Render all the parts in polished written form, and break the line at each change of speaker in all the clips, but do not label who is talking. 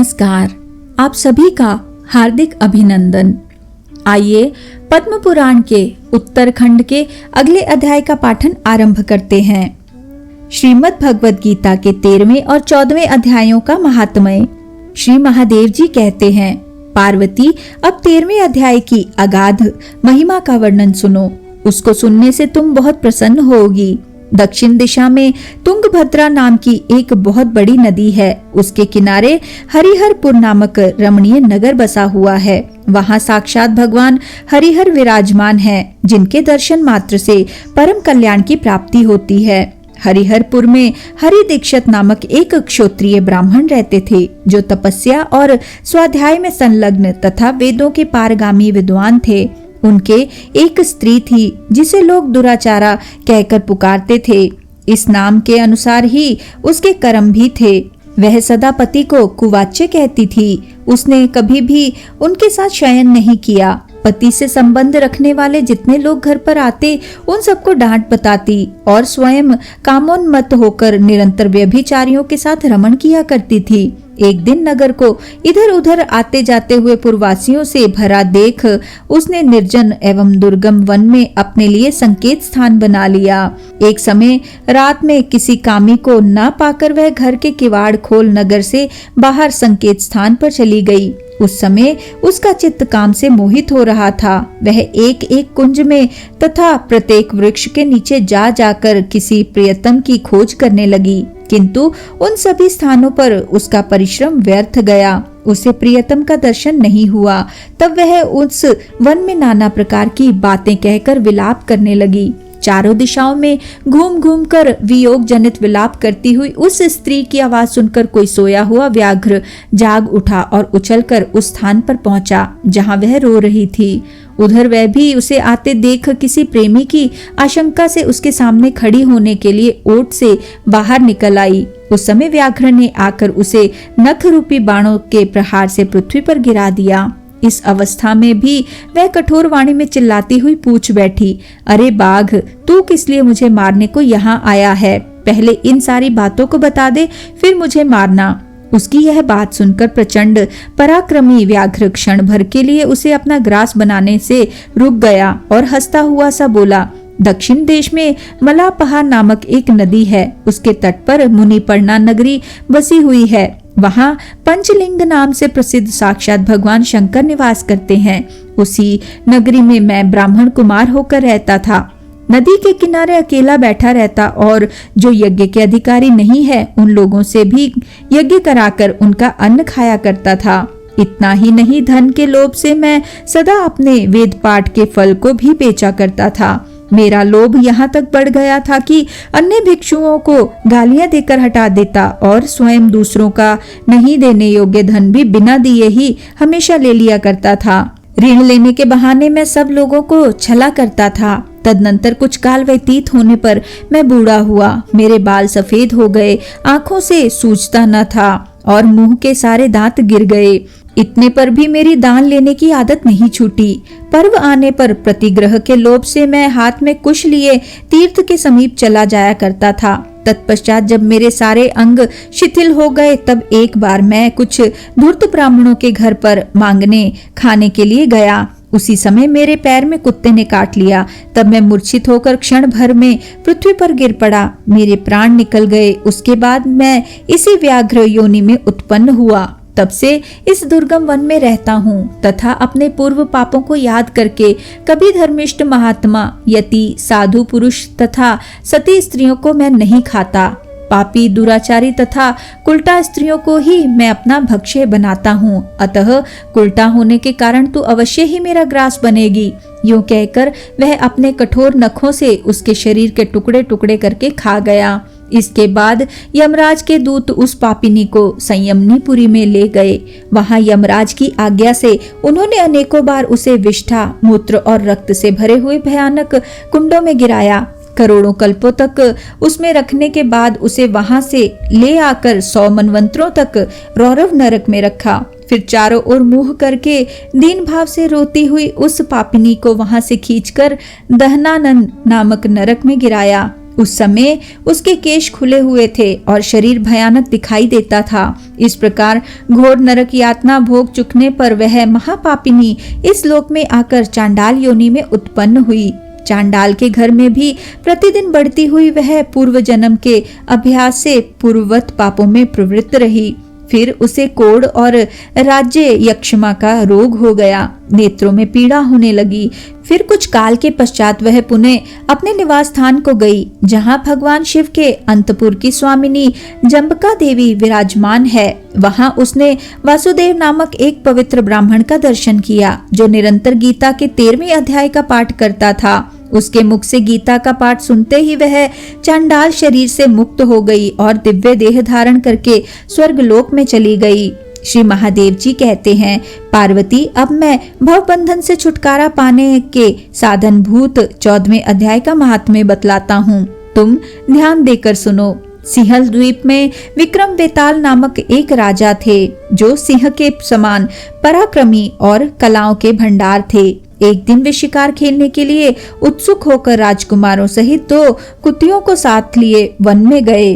नमस्कार। आप सभी का हार्दिक अभिनंदन। आइए पद्म पुराण के उत्तरखंड के अगले अध्याय का पाठन आरंभ करते हैं। श्रीमद् भगवद गीता के 13वें और 14वें अध्यायों का महात्म्य। श्री महादेव जी कहते हैं, पार्वती अब 13वें अध्याय की अगाध महिमा का वर्णन सुनो। उसको सुनने से तुम बहुत प्रसन्न होगी। दक्षिण दिशा में तुंगभद्रा नाम की एक बहुत बड़ी नदी है। उसके किनारे हरिहरपुर नामक रमणीय नगर बसा हुआ है। वहाँ साक्षात भगवान हरिहर विराजमान हैं, जिनके दर्शन मात्र से परम कल्याण की प्राप्ति होती है। हरिहरपुर में हरि दीक्षित नामक एक क्षत्रिय ब्राह्मण रहते थे, जो तपस्या और स्वाध्याय में संलग्न तथा वेदों के पारगामी विद्वान थे। उनके एक स्त्री थी, जिसे लोग दुराचारा कहकर पुकारते थे। इस नाम के अनुसार ही उसके कर्म भी थे। वह सदा पति को कुवाच्य कहती थी। उसने कभी भी उनके साथ शयन नहीं किया। पति से संबंध रखने वाले जितने लोग घर पर आते, उन सबको डांट बताती और स्वयं कामोन्मत्त होकर निरंतर व्यभिचारियों के साथ रमण किया करती थी। एक दिन नगर को इधर उधर आते जाते हुए पुरवासियों से भरा देख उसने निर्जन एवं दुर्गम वन में अपने लिए संकेत स्थान बना लिया। एक समय रात में किसी कामी को न पाकर वह घर के किवाड़ खोल नगर से बाहर संकेत स्थान पर चली गई। उस समय उसका चित्त काम से मोहित हो रहा था। वह एक एक कुंज में तथा प्रत्येक वृक्ष के नीचे जा जाकर किसी प्रियतम की खोज करने लगी, किंतु उन सभी स्थानों पर उसका परिश्रम व्यर्थ गया। उसे प्रियतम का दर्शन नहीं हुआ। तब वह उस वन में नाना प्रकार की बातें कहकर विलाप करने लगी। चारों दिशाओं में घूम घूम कर वियोग जनित विलाप करती हुई उस स्त्री की आवाज सुनकर कोई सोया हुआ व्याघ्र जाग उठा और उछलकर उस स्थान पर पहुंचा जहां वह रो रही थी। उधर वह भी उसे आते देख किसी प्रेमी की आशंका से उसके सामने खड़ी होने के लिए ओट से बाहर निकल आई। उस समय व्याघ्र ने आकर उसे नख रूपी बाणों के प्रहार से पृथ्वी पर गिरा दिया। इस अवस्था में भी वह कठोर वाणी में चिल्लाती हुई पूछ बैठी, अरे बाघ, तू किस लिए मुझे मारने को यहाँ आया है? पहले इन सारी बातों को बता दे, फिर मुझे मारना। उसकी यह बात सुनकर प्रचंड पराक्रमी व्याघ्र क्षण भर के लिए उसे अपना ग्रास बनाने से रुक गया और हंसता हुआ सा बोला, दक्षिण देश में मलापहार नामक एक नदी है। उसके तट पर मुनिपर्णा नगरी बसी हुई है। वहाँ पंचलिंग नाम से प्रसिद्ध साक्षात भगवान शंकर निवास करते हैं। उसी नगरी में मैं ब्राह्मण कुमार होकर रहता था। नदी के किनारे अकेला बैठा रहता और जो यज्ञ के अधिकारी नहीं है, उन लोगों से भी यज्ञ कराकर उनका अन्न खाया करता था। इतना ही नहीं, धन के लोभ से मैं सदा अपने वेद पाठ के फल को भी बेचा करता था। मेरा लोभ यहाँ तक बढ़ गया था कि अन्य भिक्षुओं को गालियां देकर हटा देता और स्वयं दूसरों का नहीं देने योग्य धन भी बिना दिए ही हमेशा ले लिया करता था। ऋण लेने के बहाने मैं सब लोगों को छला करता था। तदनंतर कुछ काल व्यतीत होने पर मैं बूढ़ा हुआ। मेरे बाल सफेद हो गए, आंखों से सूझता न था और मुंह के सारे दांत गिर गए। इतने पर भी मेरी दान लेने की आदत नहीं छूटी। पर्व आने पर प्रतिग्रह के लोभ से मैं हाथ में कुश लिए तीर्थ के समीप चला जाया करता था। तत्पश्चात जब मेरे सारे अंग शिथिल हो गए, तब एक बार मैं कुछ धूर्त ब्राह्मणों के घर पर मांगने खाने के लिए गया। उसी समय मेरे पैर में कुत्ते ने काट लिया। तब मैं मूर्छित होकर क्षण भर में पृथ्वी पर गिर पड़ा। मेरे प्राण निकल गए। उसके बाद मैं इसी व्याघ्र योनि में उत्पन्न हुआ। तब से इस दुर्गम वन में रहता हूँ तथा अपने पूर्व पापों को याद करके कभी धर्मिष्ठ महात्मा, यति, साधु पुरुष तथा सती स्त्रियों को मैं नहीं खाता। पापी, दुराचारी तथा कुल्टा स्त्रियों को ही मैं अपना भक्ष्य बनाता हूँ। अतः कुल्टा होने के कारण तू अवश्य ही मेरा ग्रास बनेगी। यूं कहकर वह अपने कठोर नखों से उसके शरीर के टुकड़े टुकड़े करके खा गया। इसके बाद यमराज के दूत उस पापिनी को संयमनीपुरी में ले गए। वहां यमराज की आज्ञा से उन्होंने अनेकों बार उसे विष्ठा, मूत्र और रक्त से भरे हुए भयानक कुंडों में गिराया। करोड़ों कल्पों तक उसमें रखने के बाद उसे वहां से ले आकर 100 मनवंतरों तक रौरव नरक में रखा। फिर चारों ओर मुंह करके दीन भाव से रोती हुई उस पापिनी को वहां से खींचकर दहनानंद नामक नरक में गिराया। उस समय उसके केश खुले हुए थे और शरीर भयानक दिखाई देता था। इस प्रकार घोर नरक यातना भोग चुकने पर वह महापापिनी इस लोक में आकर चांडाल योनि में उत्पन्न हुई। चांडाल के घर में भी प्रतिदिन बढ़ती हुई वह पूर्व जन्म के अभ्यास से पूर्ववत पापों में प्रवृत्त रही। फिर उसे कोढ़ और राज्य यक्षमा का रोग हो गया, नेत्रों में पीड़ा होने लगी। फिर कुछ काल के पश्चात वह पुनः अपने निवास स्थान को गई, जहां भगवान शिव के अंतपुर की स्वामिनी जम्बका देवी विराजमान है। वहां उसने वासुदेव नामक एक पवित्र ब्राह्मण का दर्शन किया, जो निरंतर गीता के 13वें अध्याय का पाठ करता था। उसके मुख से गीता का पाठ सुनते ही वह चांडाल शरीर से मुक्त हो गई और दिव्य देह धारण करके स्वर्गलोक में चली गई। श्री महादेव जी कहते हैं, पार्वती, अब मैं भव बंधन से छुटकारा पाने के साधन भूत 14वें अध्याय का महात्म्य बतलाता हूँ। तुम ध्यान देकर सुनो। सिंहल द्वीप में विक्रम बेताल नामक एक राजा थे, जो सिंह के समान पराक्रमी और कलाओं के भंडार थे। एक दिन वे शिकार खेलने के लिए उत्सुक होकर राजकुमारों सहित 2 कुतियों को साथ लिए वन में गए।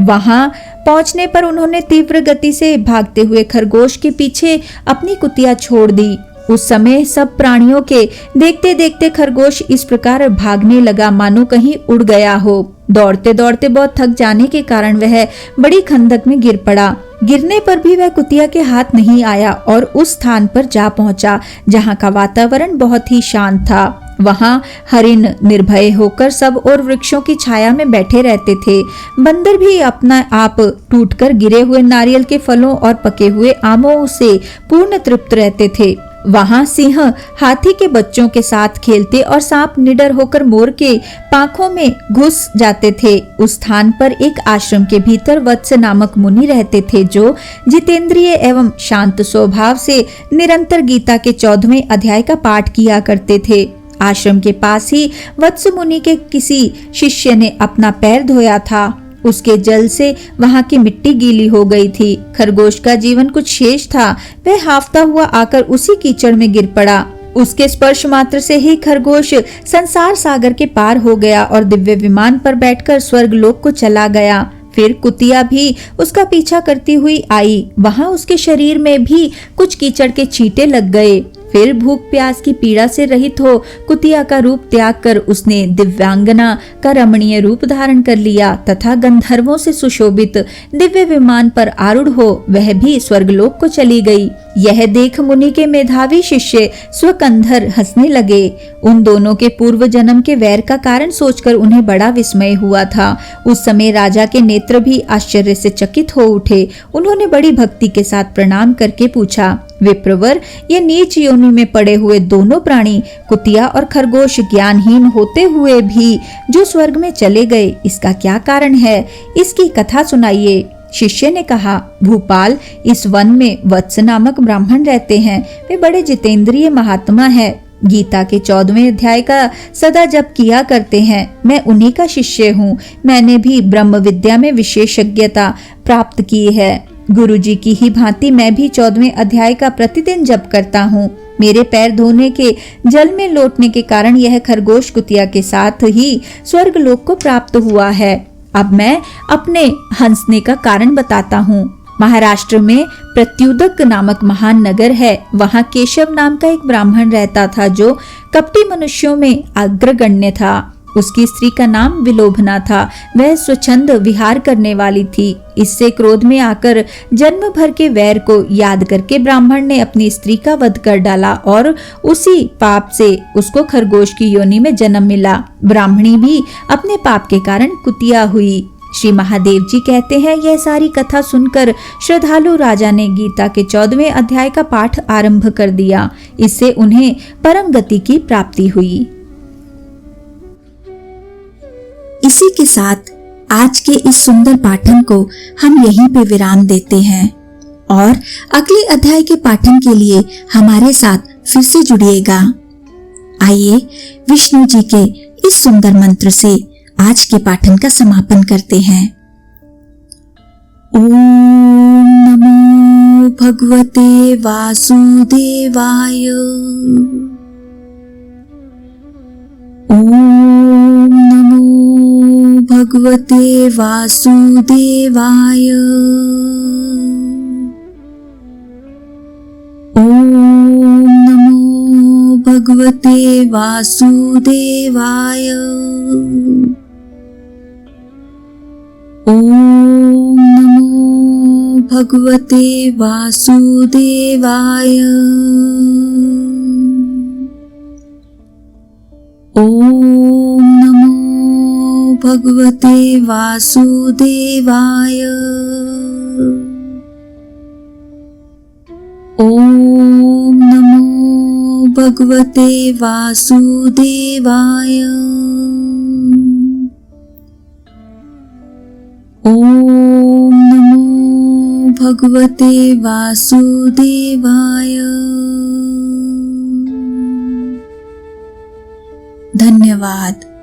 वहां पहुंचने पर उन्होंने तीव्र गति से भागते हुए खरगोश के पीछे अपनी कुतिया छोड़ दी। उस समय सब प्राणियों के देखते देखते खरगोश इस प्रकार भागने लगा मानो कहीं उड़ गया हो। दौड़ते दौड़ते बहुत थक जाने के कारण वह बड़ी खंदक में गिर पड़ा। गिरने पर भी वह कुतिया के हाथ नहीं आया और उस स्थान पर जा पहुंचा जहां का वातावरण बहुत ही शांत था। वहां हरिण निर्भय होकर सब और वृक्षों की छाया में बैठे रहते थे। बंदर भी अपना आप टूटकर गिरे हुए नारियल के फलों और पके हुए आमों से पूर्ण तृप्त रहते थे। वहां सिंह हाथी के बच्चों के साथ खेलते और सांप निडर होकर मोर के पाखों में घुस जाते थे। उस स्थान पर एक आश्रम के भीतर वत्स नामक मुनि रहते थे, जो जितेंद्रिय एवं शांत स्वभाव से निरंतर गीता के 14वें अध्याय का पाठ किया करते थे। आश्रम के पास ही वत्स मुनि के किसी शिष्य ने अपना पैर धोया था। उसके जल से वहां की मिट्टी गीली हो गई थी। खरगोश का जीवन कुछ शेष था। वह हाफता हुआ आकर उसी कीचड़ में गिर पड़ा। उसके स्पर्श मात्र से ही खरगोश संसार सागर के पार हो गया और दिव्य विमान पर बैठकर स्वर्गलोक को चला गया। फिर कुतिया भी उसका पीछा करती हुई आई। वहां उसके शरीर में भी कुछ कीचड़ के छींटे लग गए। फिर भूख प्यास की पीड़ा से रहित हो कुतिया का रूप त्याग कर उसने दिव्यांगना का रमणीय रूप धारण कर लिया तथा गंधर्वों से सुशोभित दिव्य विमान पर आरूढ़ हो वह भी स्वर्गलोक को चली गई। यह देख मुनि के मेधावी शिष्य स्वकंधर हंसने लगे। उन दोनों के पूर्व जन्म के वैर का कारण सोचकर उन्हें बड़ा विस्मय हुआ था। उस समय राजा के नेत्र भी आश्चर्य से चकित हो उठे। उन्होंने बड़ी भक्ति के साथ प्रणाम करके पूछा, विप्रवर, ये नीच योनि में पड़े हुए दोनों प्राणी कुतिया और खरगोश ज्ञानहीन होते हुए भी जो स्वर्ग में चले गए, इसका क्या कारण है? इसकी कथा सुनाइए। शिष्य ने कहा, भूपाल, इस वन में वत्स नामक ब्राह्मण रहते हैं। वे बड़े जितेंद्रिय महात्मा हैं। गीता के 14वें अध्याय का सदा जप किया करते हैं। मैं उन्हीं का शिष्य हूँ। मैंने भी ब्रह्म विद्या में विशेषज्ञता प्राप्त की है। गुरुजी की ही भांति मैं भी 14वें अध्याय का प्रतिदिन जप करता हूँ। मेरे पैर धोने के जल में लौटने के कारण यह खरगोश कुतिया के साथ ही स्वर्गलोक को प्राप्त हुआ है। अब मैं अपने हंसने का कारण बताता हूँ। महाराष्ट्र में प्रत्युदक नामक महान नगर है। वहाँ केशव नाम का एक ब्राह्मण रहता था, जो कपटी मनुष्यों में अग्रगण्य था। उसकी स्त्री का नाम विलोभना था। वह स्वच्छंद विहार करने वाली थी। इससे क्रोध में आकर जन्म भर के वैर को याद करके ब्राह्मण ने अपनी स्त्री का वध कर डाला और उसी पाप से उसको खरगोश की योनि में जन्म मिला। ब्राह्मणी भी अपने पाप के कारण कुतिया हुई। श्री महादेव जी कहते हैं, यह सारी कथा सुनकर श्रद्धालु राजा ने गीता के 14वें अध्याय का पाठ आरंभ कर दिया। इससे उन्हें परम गति की प्राप्ति हुई।
इसी के साथ आज के इस सुंदर पाठन को हम यहीं पे विराम देते हैं और अगले अध्याय के पाठन के लिए हमारे साथ फिर से जुड़िएगा। आइए विष्णु जी के इस सुंदर मंत्र से आज के पाठन का समापन करते हैं। ओम नमो भगवते वासुदेवाय। ओम नमो भगवते वासुदेवाय। ओम नमो भगवते वासुदेवाय। ओम नमो भगवते वासुदेवाय। ओम नमो भगवते वासुदेवाय। ओम नमो भगवते वासुदेवाय। ओम नमो भगवते वासुदेवाय। धन्यवाद।